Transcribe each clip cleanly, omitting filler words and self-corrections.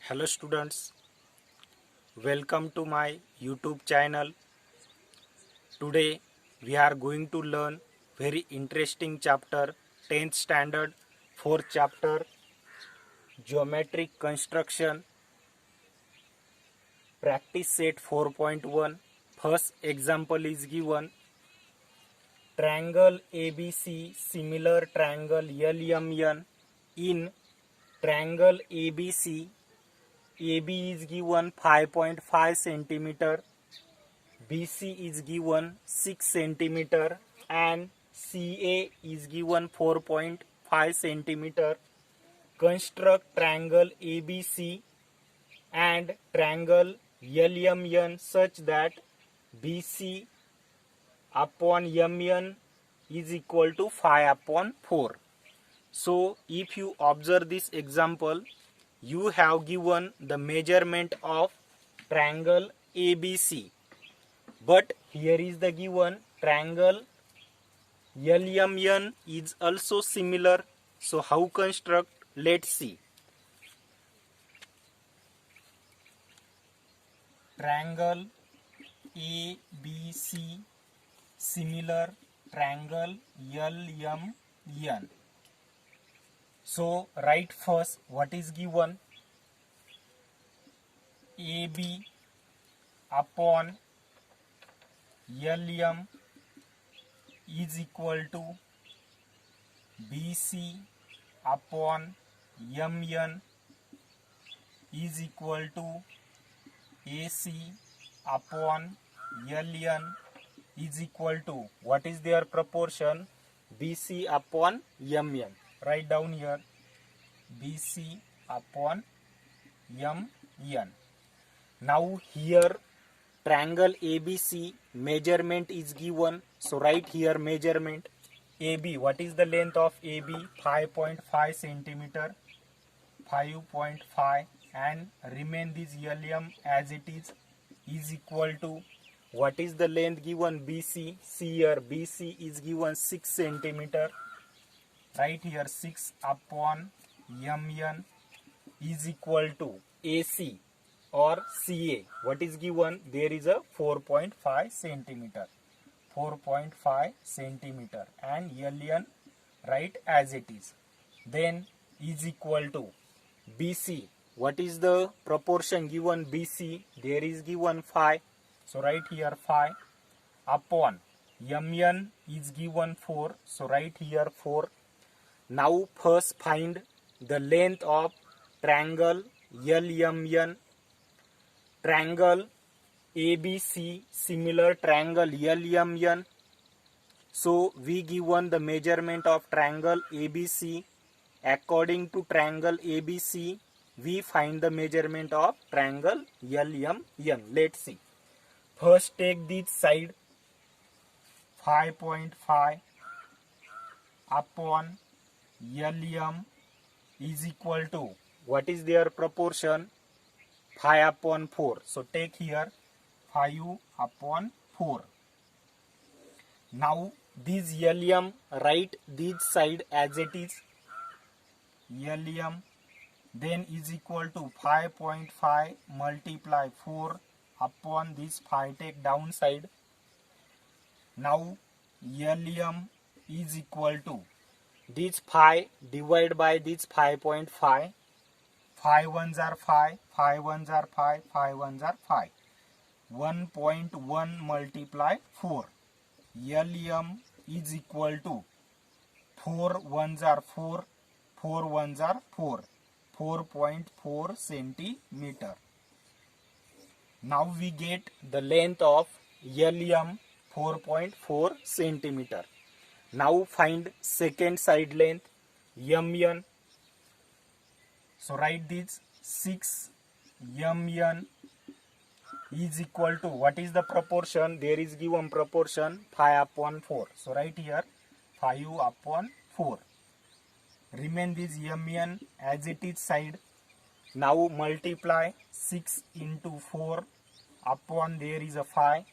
Hello students, welcome to my YouTube channel. Today we are going to learn very interesting chapter 10th standard 4th chapter geometric construction practice set 4.1. First example is given triangle ABC similar triangle LMN. In triangle ABC, AB is given 5.5 centimeter, BC is given 6 centimeter and CA is given 4.5 centimeter. Construct triangle ABC and triangle LMN such that BC upon MN is equal to 5 upon 4. So if you observe this example, you have given the measurement of triangle ABC. But here is the given triangle LMN is also similar. So how construct? Let's see. Triangle ABC similar triangle LMN. So write first what is given. AB upon LM is equal to BC upon MN is equal to AC upon LN is equal to, what is their proportion? BC upon MN. Write down here BC upon MN. Now here triangle ABC measurement is given. So write here measurement. AB, what is the length of AB? 5.5 centimeter. 5.5 and remain this LM as it is equal to, what is the length given? BC. See here BC is given 6 centimeter. Right here 6 upon MN is equal to AC or CA. What is given? There is a 4.5 centimeter. 4.5 centimeter and LN right as it is. Then is equal to BC. What is the proportion given? BC. There is given 5. So write here 5 upon MN is given 4. So write here 4. Now first find the length of triangle LMN. Triangle ABC similar triangle LMN. So we given the measurement of triangle ABC. According to triangle ABC, we find the measurement of triangle LMN. Let's see. First take this side 5.5 upon LM is equal to, what is their proportion? 5 upon 4. So take here 5 upon 4. Now this LM write this side as it is. LM then is equal to 5.5 multiply 4 upon this 5, take downside. Now LM is equal to this 5 divided by this 5.5. 5 ones are 5, 5 ones are 5, 5 ones are 5. 1.1 multiply 4. LM is equal to 4 ones are 4, 4 ones are 4. 4.4 centimeter. Now we get the length of LM 4.4 centimeter. Now find second side length MN. So write this 6 MN is equal to, what is the proportion? There is given proportion 5 upon 4. So write here 5 upon 4. Remain this MN as it is side. Now multiply 6 into 4 upon there is a 5.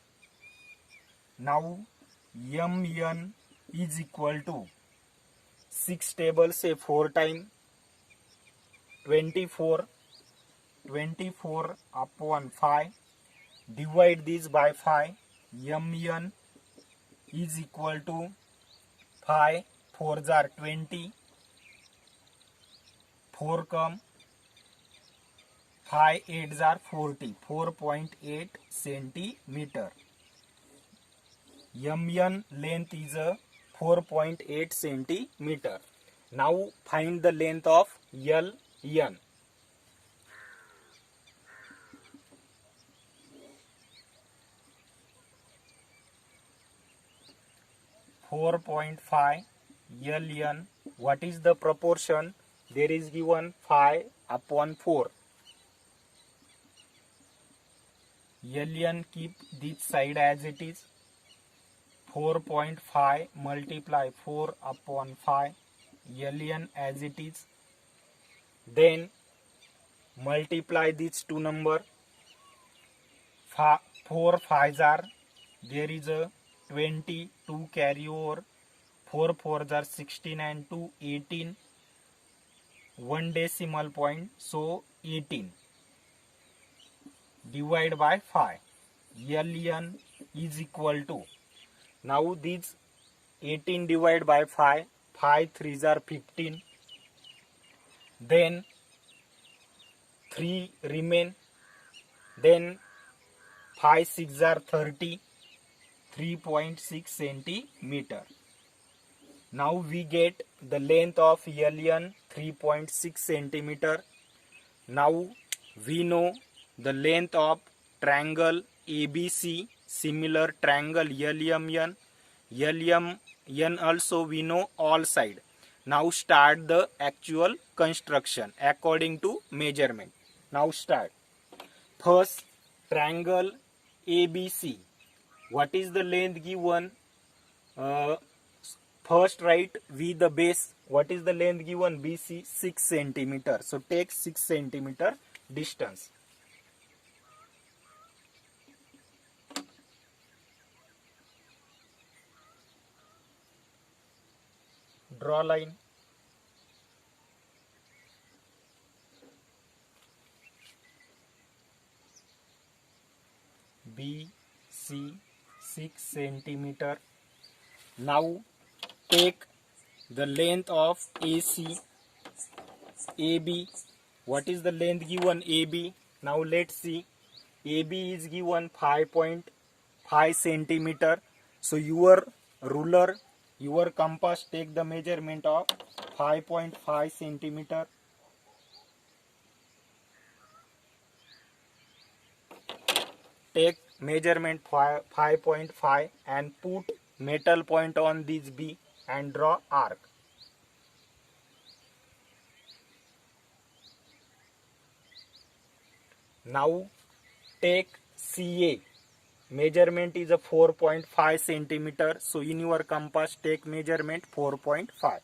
Now MN is equal to 6 table say 4 times 24 24/5. Divide this by 5. Mn is equal to 5 4s are 20. 4 come, 5 8s are 40. 4.8 centimeter. Mn length is a 4.8 centimeter. Now find the length of Ln. .5 Ln. What is the proportion? There is given 5/4. Ln keep this side as it is. 4.5 multiply 4/5. Ln as it is. Then multiply these two number. 4 5s are, there is a 20, 2 carry over. 4 4s are 16 and 2 18. 1 decimal point, so 18. Divide by 5. Ln is equal to, now this 18 divided by 5. 5 3s are 15. Then 3 remain. Then 5 6 are 30. 3.6 centimeter. Now we get the length of Ln 3.6 centimeter. Now we know the length of triangle ABC, similar triangle LMN. LMN also we know all side. Now start the actual construction according to measurement. Now start. First, triangle ABC. What is the length given? First write V the base. What is the length given? BC 6 centimeter. So take 6 centimeter distance. Draw line. BC 6 centimeter. Now take the length of AC, AB. What is the length given? AB. Now let's see. AB is given 5.5 centimeter. So your ruler, your compass, take the measurement of 5.5 centimeter. Take measurement 5.5 and put metal point on this B and draw arc. Now take CA. Measurement is a 4.5 centimeter. So in your compass take measurement 4.5.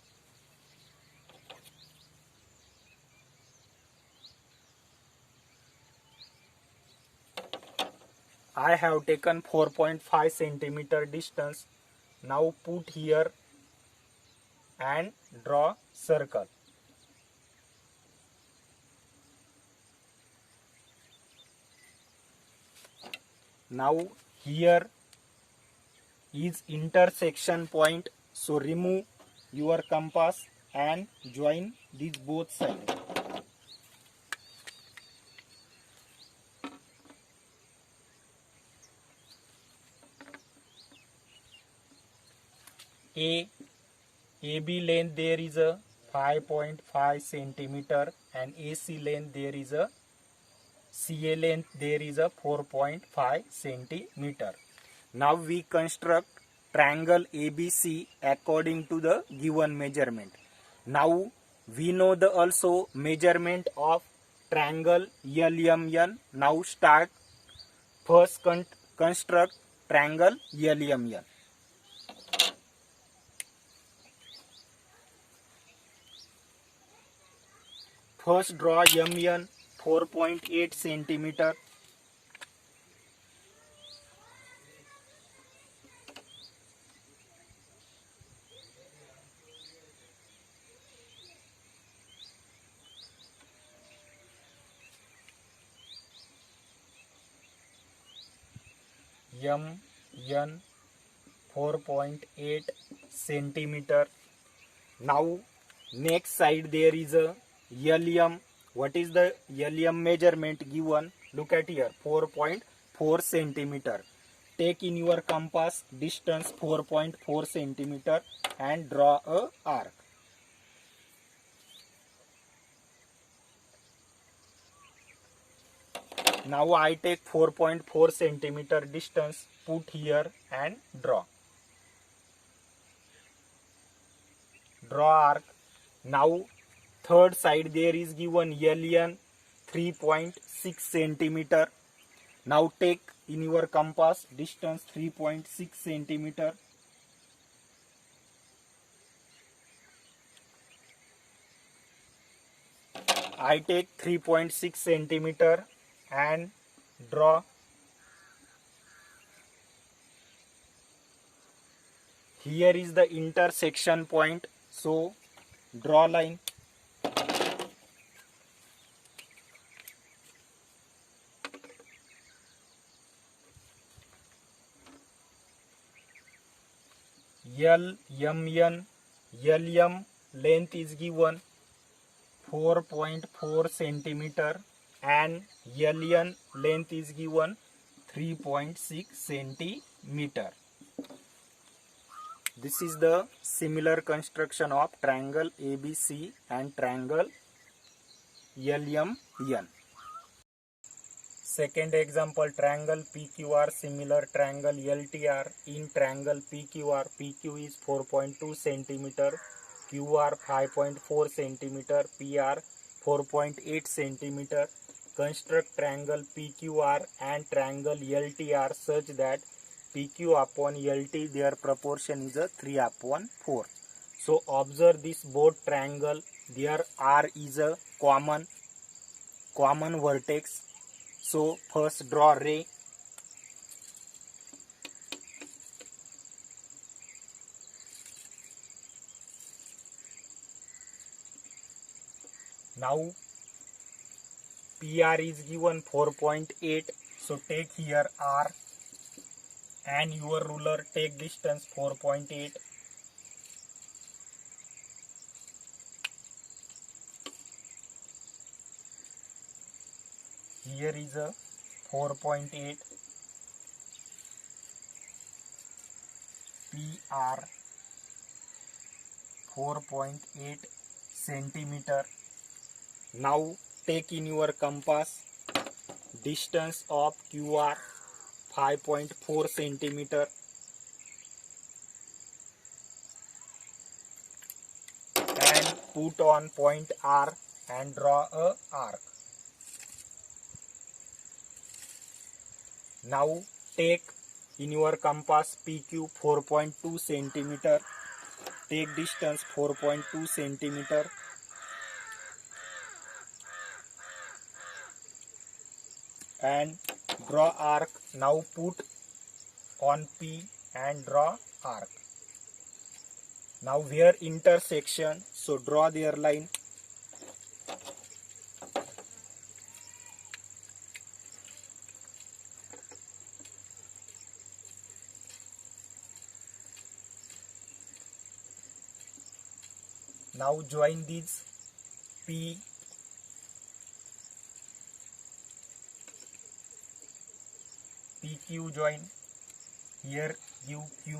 I have taken 4.5 centimeter distance. Now put here and draw circle. Now here is intersection point. So remove your compass and join these both sides. AB length there is a 5.5 centimeter and AC length there is a CA length there is a 4.5 centimeter. Now we construct triangle ABC according to the given measurement. Now we know the also measurement of triangle LMN. Now start. First construct triangle LMN. First draw MN 4.8 centimeter. MN 4.8 centimeter. Now next side there is a LM. What is the LM measurement given? Look at here, 4.4 centimeter. Take in your compass distance 4.4 centimeter and draw a arc. Now I take 4.4 centimeter distance, put here and draw. Draw arc. Now third side there is given LN 3.6 centimeter. Now take in your compass distance 3.6 centimeter. I take 3.6 centimeter and draw. Here is the intersection point, so draw line. LMN. LM length is given 4.4 centimeter and LN length is given 3.6 centimeter. This is the similar construction of triangle ABC and triangle LMN. Second example, triangle PQR similar triangle LTR. In triangle PQR, PQ is 4.2 centimeter, QR 5.4 centimeter, PR 4.8 centimeter. Construct triangle PQR and triangle LTR such that PQ upon LT their proportion is a 3/4. So observe this both triangle, their R is a common vertex. So first draw ray. Now PR is given 4.8, so take here R and your ruler, take distance 4.8. Here is a 4.8. PR 4.8 centimeter. Now take in your compass distance of QR 5.4 centimeter and put on point R and draw a arc. Now take in your compass PQ 4.2 centimeter, take distance 4.2 centimeter and draw arc. Now put on P and draw arc. Now where intersection, so draw their line. Now join these P PQ join. Here give Q.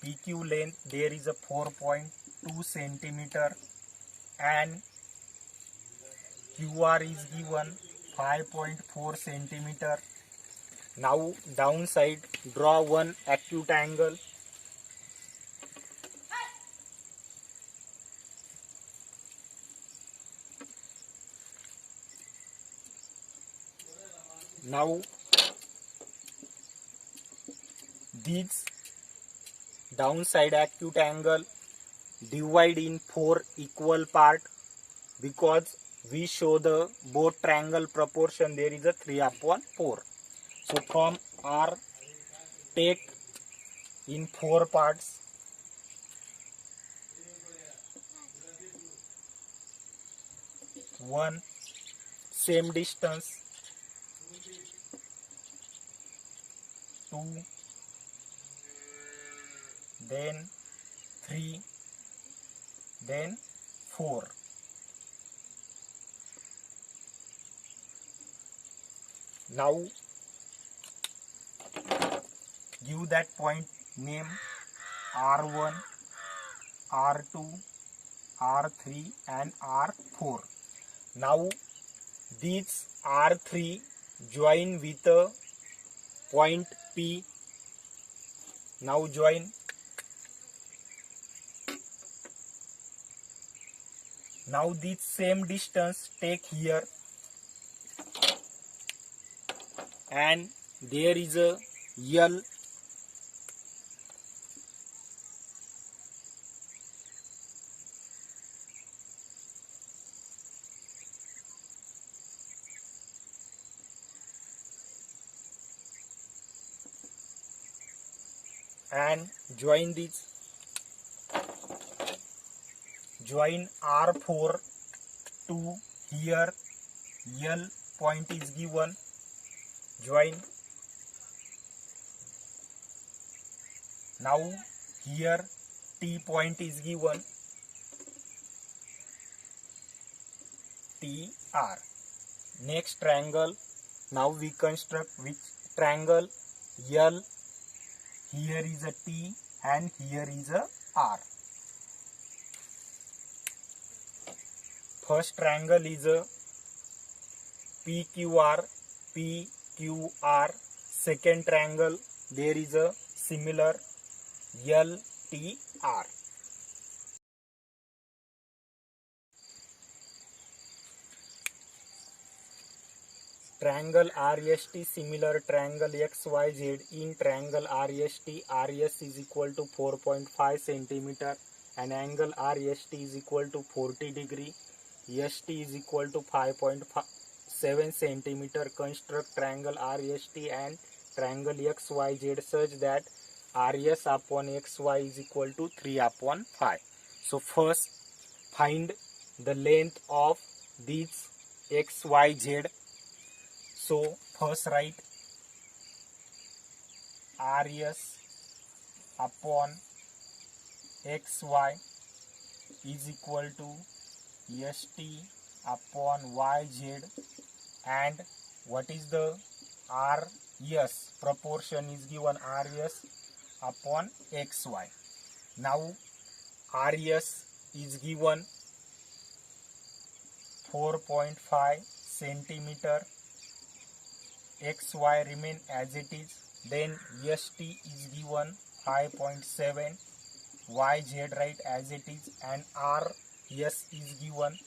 PQ length there is a 4.2 centimeter and QR is given 5.4 centimeter. Now downside draw one acute angle. Now these downside acute angle divide in 4 equal part, because we show the both triangle proportion there is a 3/4. So from R take in 4 parts. One same distance. 2, then 3, then 4. Now give that point name R1, R2, R3 and R4. Now these R3 join with a point P. Now join. Now this same distance take here, and there is a L. And join this. Join R4 to here. L point is given. Join. Now here T point is given. TR. Next triangle. Now we construct which triangle? L. Here is a T and here is a R. First triangle is a PQR. PQR. Second triangle, there is a similar LTR. Triangle RST, similar triangle XYZ. In triangle RST, RS is equal to 4.5 centimeter and angle RST is equal to 40 degree. ST is equal to 5.7 centimeter. Construct triangle RST and triangle XYZ such that RS upon XY is equal to 3 upon 5. So first find the length of these XYZ. So first write RS upon XY is equal to ST upon YZ, and what is the RS? Proportion is given RS upon XY. Now RS is given 4.5 centimeter. XY remain as it is. Then ST is given 5.7. YZ write as it is, and RS is given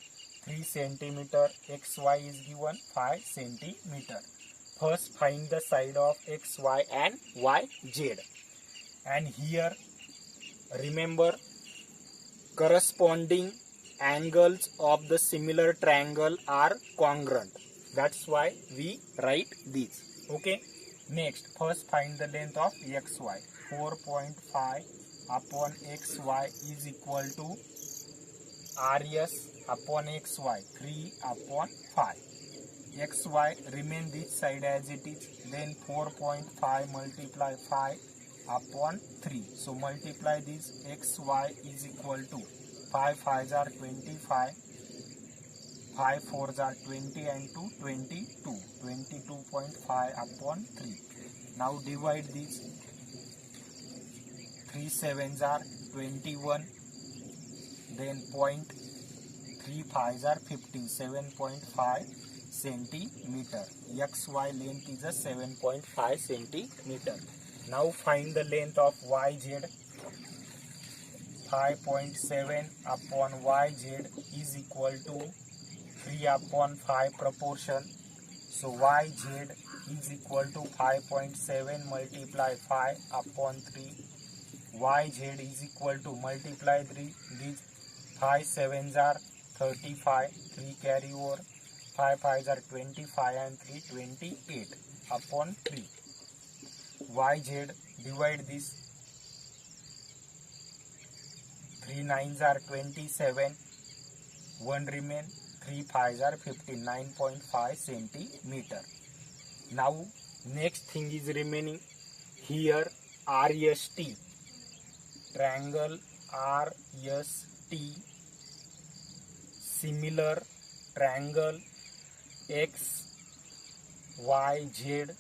3 centimeter. XY is given 5 centimeter. First find the side of XY and YZ. And here remember corresponding angles of the similar triangle are congruent. That's why we write this. Okay. Next, first find the length of XY. 4.5 upon XY is equal to RS upon XY 3 upon 5. XY remain this side as it is. Then 4.5 multiply 5 upon 3. So multiply this. XY is equal to 5 5s are 25. 5 4s are 20 and 2 22. 22.5 upon 3. Now divide this. 3 7s are 21. Then 3 5s are 15. 7.5 centimeter. XY length is a 7.5 centimeter. Now find the length of YZ. 5.7 upon YZ is equal to 3 upon 5 proportion. So YZ is equal to 5.7 multiply 5 upon 3. YZ is equal to multiply 3. These 5 7s are 35. 3 carry over. 5 5s are 25 and 3 28 upon 3. YZ divide this. 3 9s are 27. 1 remain. 3 5s are 15. 9.5 centimeter. Now next thing is remaining. here RST, triangle RST, similar triangle XYZ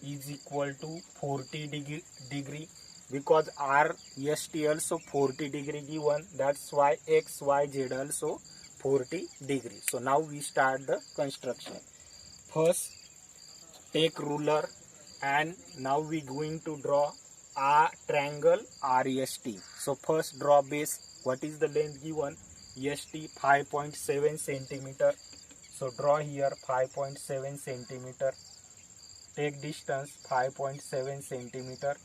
is equal to 40 degree, because RST also 40 degree given, that's why XYZ also 40 degree. So now we start the construction. First take ruler, and now we going to draw a triangle RST. So first draw base. What is the length given? ST 5.7 centimeter. So draw here 5.7 centimeter. Take distance 5.7 centimeter.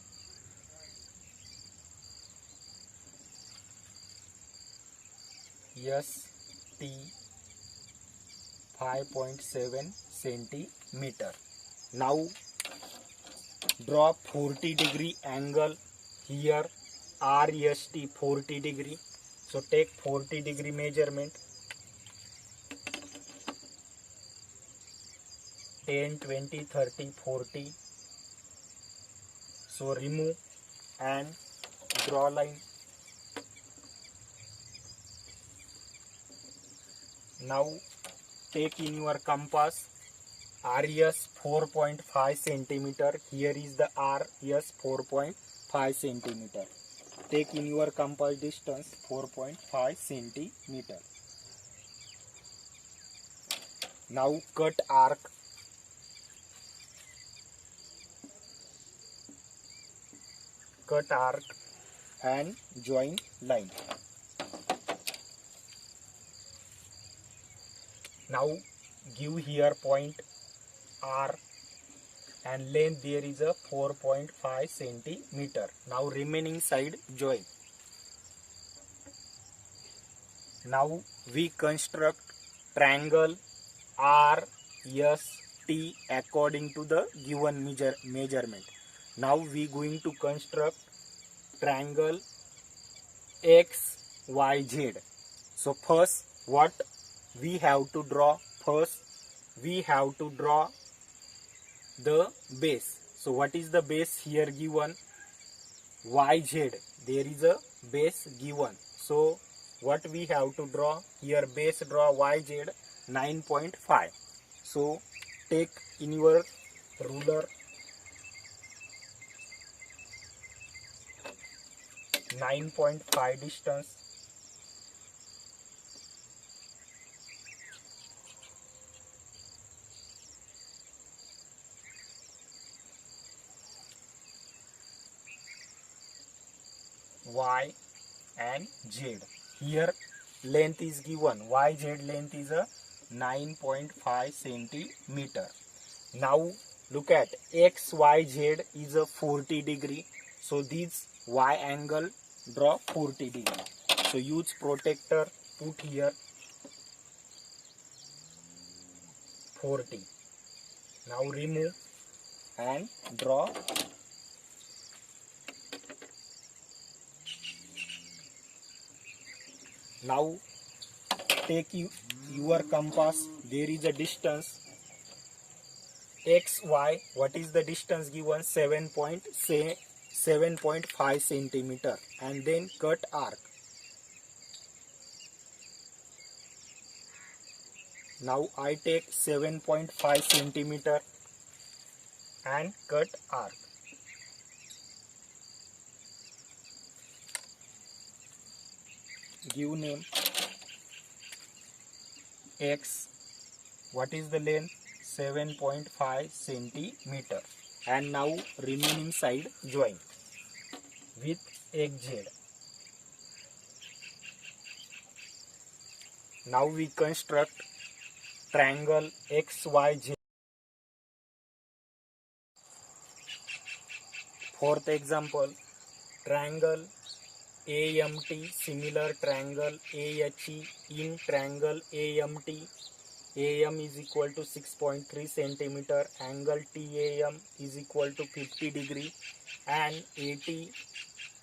ST 5.7 centimeter. Now draw 40 degree angle here, RST 40 degree. So take 40 degree measurement. 10, 20, 30, 40. So remove and draw line. Now take in your compass RS 4.5 centimeter. Here is the RS 4.5 centimeter. Take in your compass distance 4.5 centimeter. Now cut arc. Cut arc and join line. Now give here point R and length there is a 4.5 centimeter. Now remaining side join. Now we construct triangle RST according to the given measurement. Now we going to construct triangle XYZ. So first what we have to draw? First we have to draw the base. So what is the base here given? YZ. There is a base given. So what we have to draw here? Base draw YZ 9.5. So take in your ruler 9.5 distance. Y and Z. Here length is given. YZ length is a 9.5 centimeter. Now look at XYZ is a 40 degree. So this Y angle draw 40 degree. So use protector, put here 40. Now remove and draw. Now take your compass. There is a distance XY. What is the distance given? 7.5 centimeter. And then cut arc. Now I take 7.5 centimeter and cut arc. Give name X. What is the length? 7.5 centimeter. And now remaining side join with XZ. Now we construct triangle XYZ. Fourth example, triangle AMT, similar triangle AHE in triangle AMT. AM is equal to 6.3 centimeter, angle TAM is equal to 50 degree, and AT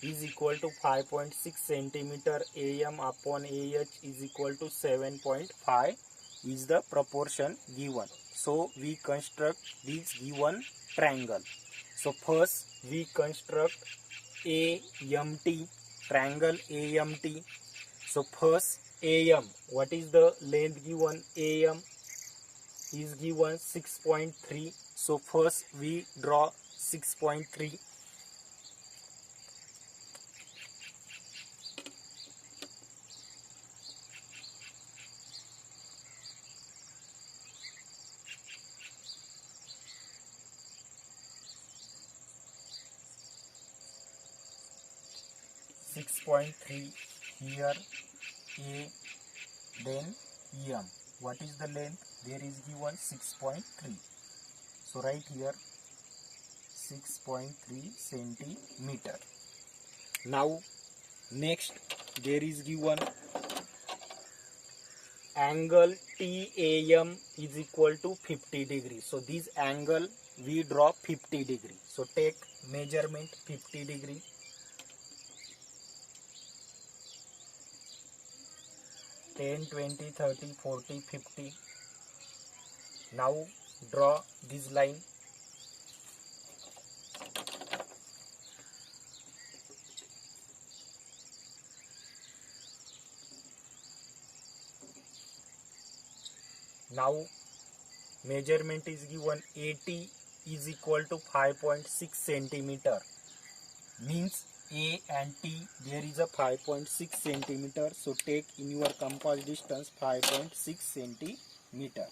is equal to 5.6 centimeter. AM upon AH is equal to 7.5 is the proportion given. So we construct this given triangle. So first we construct AMT, triangle AMT. So first AM, what is the length given? AM is given 6.3. So first we draw 6.3. Here A, then M. What is the length? There is given 6.3. So right here 6.3 centimeter. Now next there is given angle TAM is equal to 50 degrees. So this angle we draw 50 degrees. So take measurement 50 degrees. 10, 20, 30, 40, 50. Now draw this line. Now measurement is given 80 is equal to 5.6 centimeter. Means A and T there is a 5.6 centimeter. So take in your compass distance 5.6 centimeter.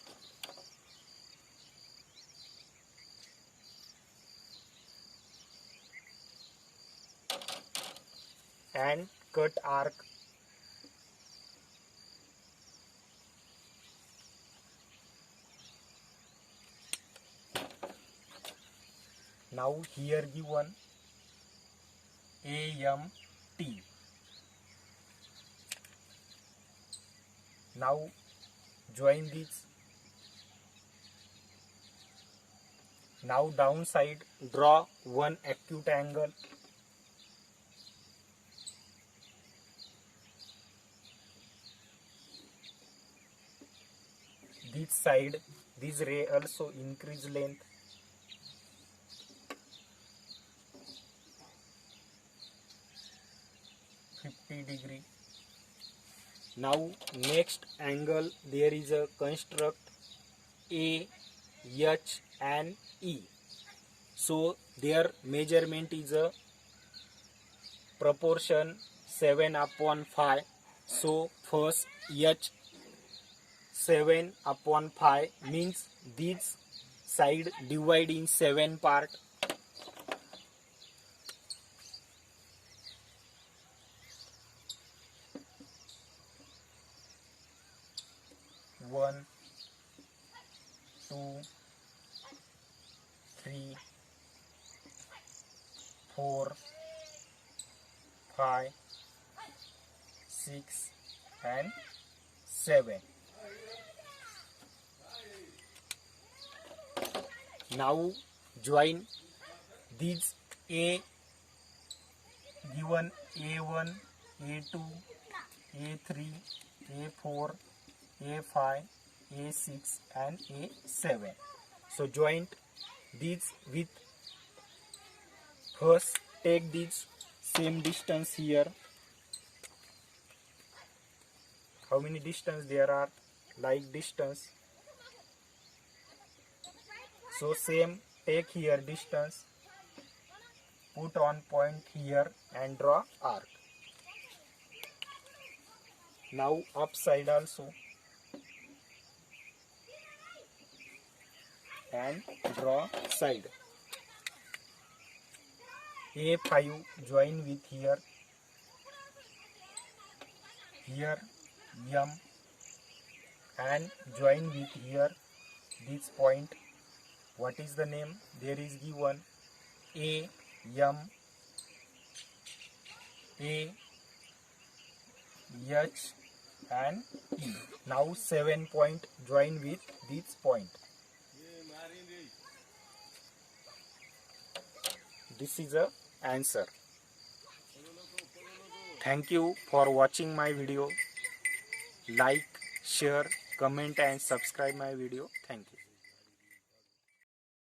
And cut arc. Now here given AMT. Now join this. Now downside draw one acute angle. This side, this ray also increase length. degree. Now next angle there is a construct A, H and E. So their measurement is a proportion 7/5. So first H 7/5 means this side divide in 7 part. One, 2, 3, 4, 5, 6 and 7. Now join these A given A1, A2, A3, A4, A5, A6 and A7. So join these with first take this same distance here. How many distance there are? Like distance. So same take here distance, put on point here and draw arc. Now upside also and draw side. A5 join with here M and join with here this point. What is the name? There is given A, M, A, H and E. Now 7 point join with this point. This is a answer. Thank you for watching my video. Like, share, comment and subscribe my video. Thank you.